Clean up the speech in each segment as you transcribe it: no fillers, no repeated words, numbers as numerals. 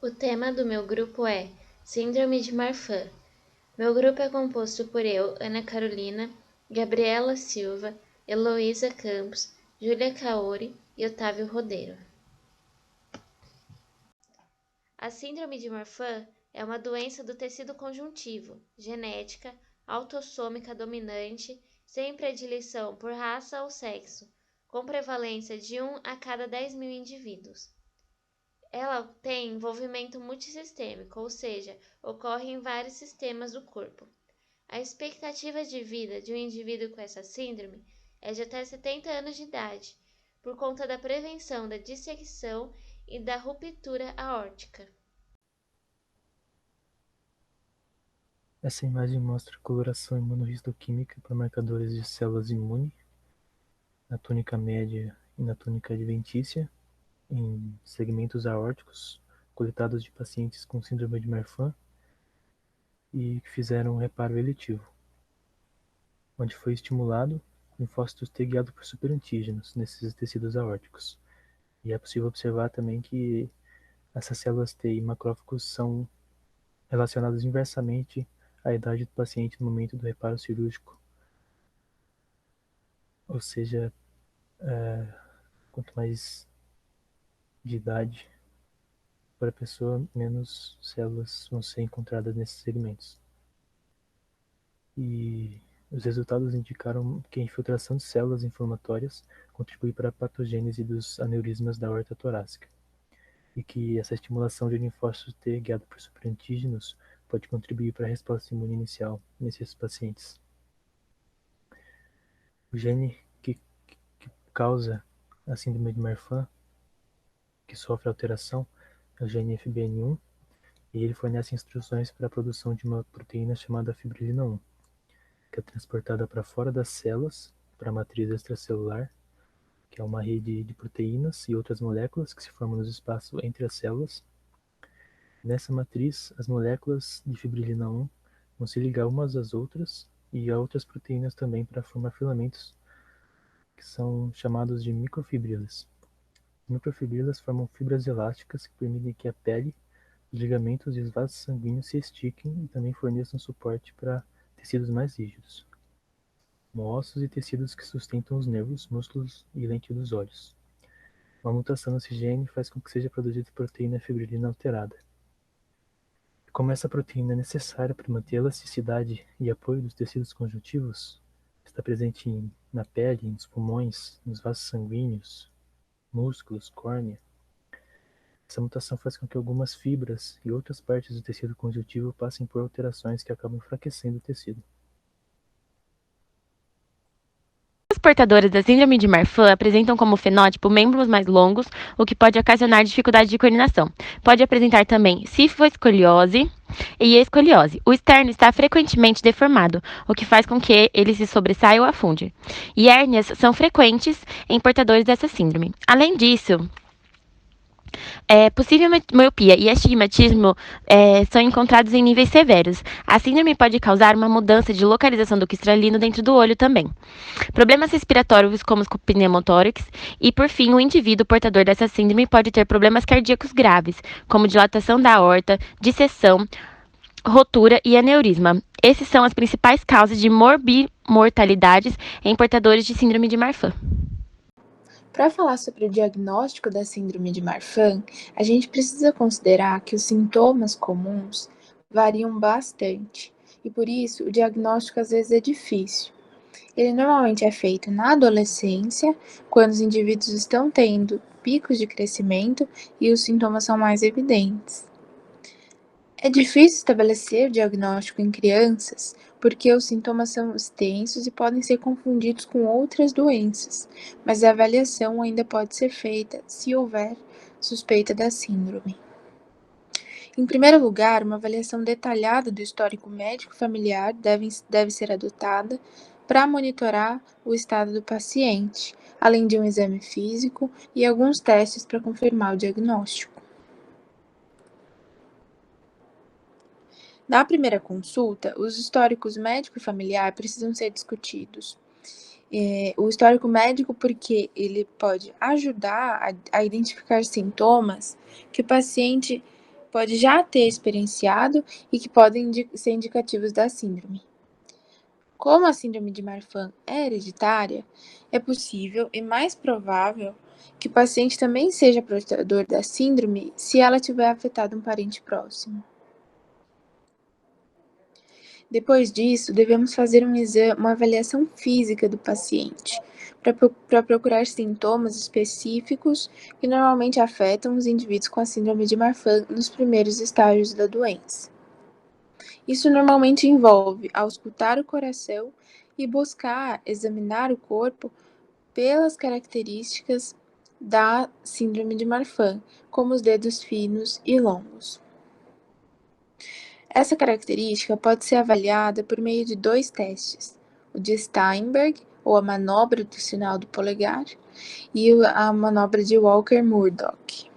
O tema do meu grupo é Síndrome de Marfan. Meu grupo é composto por eu, Ana Carolina, Gabriela Silva, Heloísa Campos, Júlia Kaori e Otávio Rodeiro. A síndrome de Marfan é uma doença do tecido conjuntivo, genética, autossômica dominante, sem predileção por raça ou sexo, com prevalência de 1 a cada 10 mil indivíduos. Ela tem envolvimento multissistêmico, ou seja, ocorre em vários sistemas do corpo. A expectativa de vida de um indivíduo com essa síndrome é de até 70 anos de idade, por conta da prevenção da dissecção e da ruptura aórtica. Essa imagem mostra a coloração imunohistoquímica para marcadores de células imunes na túnica média e na túnica adventícia, em segmentos aórticos coletados de pacientes com síndrome de Marfan e que fizeram um reparo eletivo, onde foi estimulado linfócitos T guiado por superantígenos nesses tecidos aórticos. E é possível observar também que essas células T e macrófagos são relacionadas inversamente à idade do paciente no momento do reparo cirúrgico. Ou seja, quanto mais de idade para a pessoa, menos células vão ser encontradas nesses segmentos. E os resultados indicaram que a infiltração de células inflamatórias contribui para a patogênese dos aneurismas da aorta torácica, e que essa estimulação de linfócitos T guiada por superantígenos pode contribuir para a resposta imune inicial nesses pacientes. O gene que causa a síndrome de Marfan, que sofre alteração, é o gene FBN1, e ele fornece instruções para a produção de uma proteína chamada fibrilina 1, que é transportada para fora das células, para a matriz extracelular, que é uma rede de proteínas e outras moléculas que se formam nos espaços entre as células. Nessa matriz, as moléculas de fibrilina 1 vão se ligar umas às outras e a outras proteínas também para formar filamentos, que são chamados de microfibrilas. As microfibrilas formam fibras elásticas que permitem que a pele, os ligamentos e os vasos sanguíneos se estiquem e também forneçam suporte para tecidos mais rígidos, como ossos e tecidos que sustentam os nervos, músculos e lente dos olhos. Uma mutação nesse gene faz com que seja produzida proteína fibrilina alterada. Como essa proteína é necessária para manter a elasticidade e apoio dos tecidos conjuntivos, está presente na pele, nos pulmões, nos vasos sanguíneos, músculos, córnea. Essa mutação faz com que algumas fibras e outras partes do tecido conjuntivo passem por alterações que acabam enfraquecendo o tecido. Os portadores da síndrome de Marfan apresentam como fenótipo membros mais longos, o que pode ocasionar dificuldade de coordenação. Pode apresentar também cifoescoliose e escoliose. O externo está frequentemente deformado, o que faz com que ele se sobressaia ou afunde. E hérnias são frequentes em portadores dessa síndrome. Além disso, possível miopia e astigmatismo são encontrados em níveis severos. A síndrome pode causar uma mudança de localização do cristalino dentro do olho também. Problemas respiratórios como os pneumotórax e, por fim, o indivíduo portador dessa síndrome pode ter problemas cardíacos graves, como dilatação da aorta, dissecção, rotura e aneurisma. Esses são as principais causas de morbimortalidades em portadores de síndrome de Marfan. Para falar sobre o diagnóstico da síndrome de Marfan, a gente precisa considerar que os sintomas comuns variam bastante e, por isso, o diagnóstico às vezes é difícil. Ele normalmente é feito na adolescência, quando os indivíduos estão tendo picos de crescimento e os sintomas são mais evidentes. É difícil estabelecer o diagnóstico em crianças porque os sintomas são extensos e podem ser confundidos com outras doenças, mas a avaliação ainda pode ser feita se houver suspeita da síndrome. Em primeiro lugar, uma avaliação detalhada do histórico médico familiar deve ser adotada para monitorar o estado do paciente, além de um exame físico e alguns testes para confirmar o diagnóstico. Na primeira consulta, os históricos médico e familiar precisam ser discutidos. O histórico médico, porque ele pode ajudar a identificar sintomas que o paciente pode já ter experienciado e que podem ser indicativos da síndrome. Como a síndrome de Marfan é hereditária, é possível e mais provável que o paciente também seja portador da síndrome se ela tiver afetado um parente próximo. Depois disso, devemos fazer uma avaliação física do paciente, para procurar sintomas específicos que normalmente afetam os indivíduos com a síndrome de Marfan nos primeiros estágios da doença. Isso normalmente envolve auscultar o coração e buscar examinar o corpo pelas características da síndrome de Marfan, como os dedos finos e longos. Essa característica pode ser avaliada por meio de 2 testes, o de Steinberg, ou a manobra do sinal do polegar, e a manobra de Walker-Murdoch.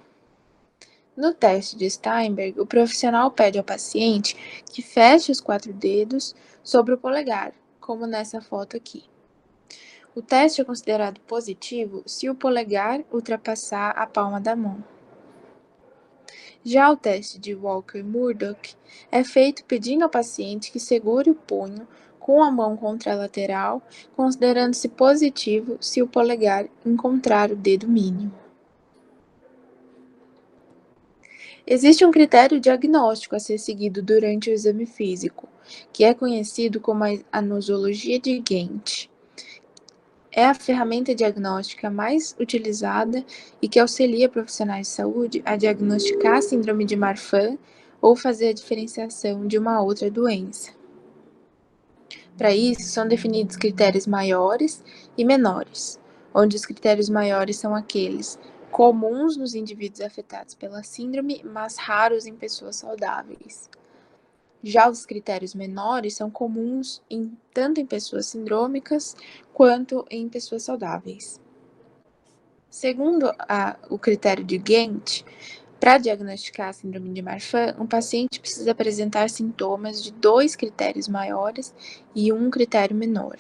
No teste de Steinberg, o profissional pede ao paciente que feche os 4 dedos sobre o polegar, como nessa foto aqui. O teste é considerado positivo se o polegar ultrapassar a palma da mão. Já o teste de Walker-Murdoch é feito pedindo ao paciente que segure o punho com a mão contralateral, considerando-se positivo se o polegar encontrar o dedo mínimo. Existe um critério diagnóstico a ser seguido durante o exame físico, que é conhecido como a nosologia de Ghent. É a ferramenta diagnóstica mais utilizada e que auxilia profissionais de saúde a diagnosticar a síndrome de Marfan ou fazer a diferenciação de uma outra doença. Para isso, são definidos critérios maiores e menores, onde os critérios maiores são aqueles comuns nos indivíduos afetados pela síndrome, mas raros em pessoas saudáveis. Já os critérios menores são comuns tanto em pessoas sindrômicas quanto em pessoas saudáveis. Segundo o critério de Ghent, para diagnosticar a síndrome de Marfan, um paciente precisa apresentar sintomas de 2 critérios maiores e 1 critério menor.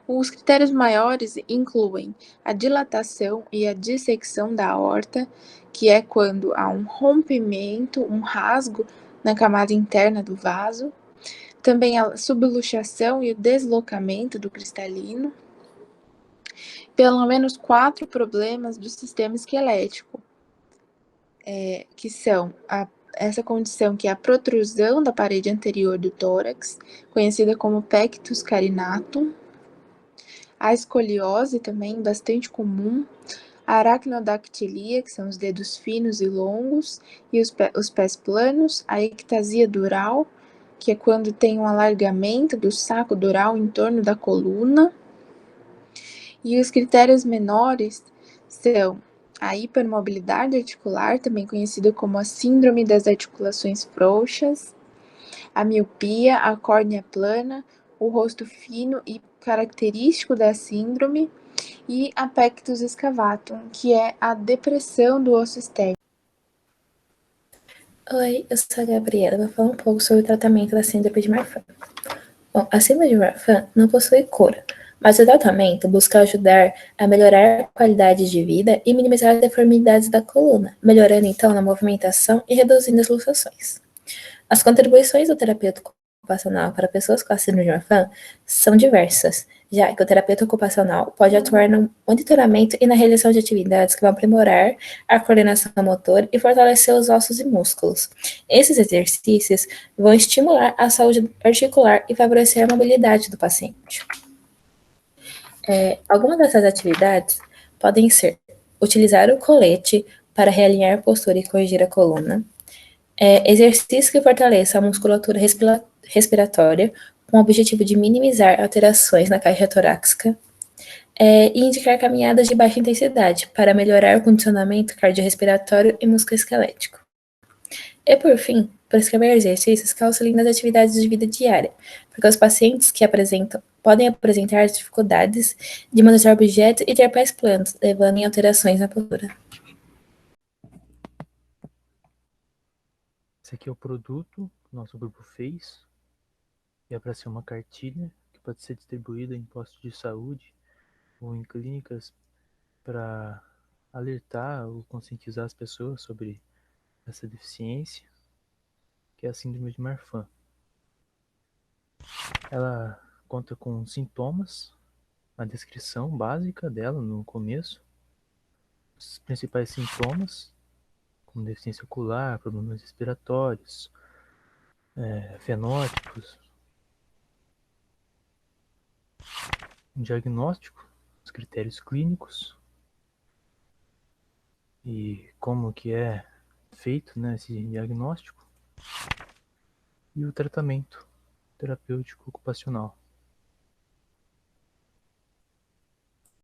Os critérios maiores incluem a dilatação e a dissecção da aorta, que é quando há um rompimento, um rasgo na camada interna do vaso, também a subluxação e o deslocamento do cristalino, pelo menos 4 problemas do sistema esquelético, que são essa condição que é a protrusão da parede anterior do tórax, conhecida como pectus carinatum, a escoliose também, bastante comum, a aracnodactilia, que são os dedos finos e longos, e os pés planos, a ectasia dural, que é quando tem um alargamento do saco dural em torno da coluna, e os critérios menores são a hipermobilidade articular, também conhecida como a síndrome das articulações frouxas, a miopia, a córnea plana, o rosto fino e característico da síndrome, e a pectus excavatum, que é a depressão do osso externo. Oi, eu sou a Gabriela, vou falar um pouco sobre o tratamento da síndrome de Marfan. Bom, a síndrome de Marfan não possui cura, mas o tratamento busca ajudar a melhorar a qualidade de vida e minimizar as deformidades da coluna, melhorando então na movimentação e reduzindo as luxações. As contribuições do terapeuta ocupacional para pessoas com a síndrome de Marfan são diversas, já que o terapeuta ocupacional pode atuar no monitoramento e na realização de atividades que vão aprimorar a coordenação motora e fortalecer os ossos e músculos. Esses exercícios vão estimular a saúde articular e favorecer a mobilidade do paciente. Algumas dessas atividades podem ser utilizar o colete para realinhar a postura e corrigir a coluna, exercícios que fortaleçam a musculatura respiratória com o objetivo de minimizar alterações na caixa torácica, e indicar caminhadas de baixa intensidade para melhorar o condicionamento cardiorrespiratório e musculoesquelético. E, por fim, prescrever exercícios que auxiliem nas atividades de vida diária, porque os pacientes que podem apresentar dificuldades de manusear objetos e ter pés planos, levando em alterações na postura. Esse aqui é o produto que o nosso grupo fez. E é para ser uma cartilha que pode ser distribuída em postos de saúde ou em clínicas para alertar ou conscientizar as pessoas sobre essa deficiência, que é a síndrome de Marfan. Ela conta com sintomas, a descrição básica dela no começo, os principais sintomas, como deficiência ocular, problemas respiratórios, fenótipos, um diagnóstico, os critérios clínicos e como que é feito, né, esse diagnóstico, e o tratamento terapêutico ocupacional.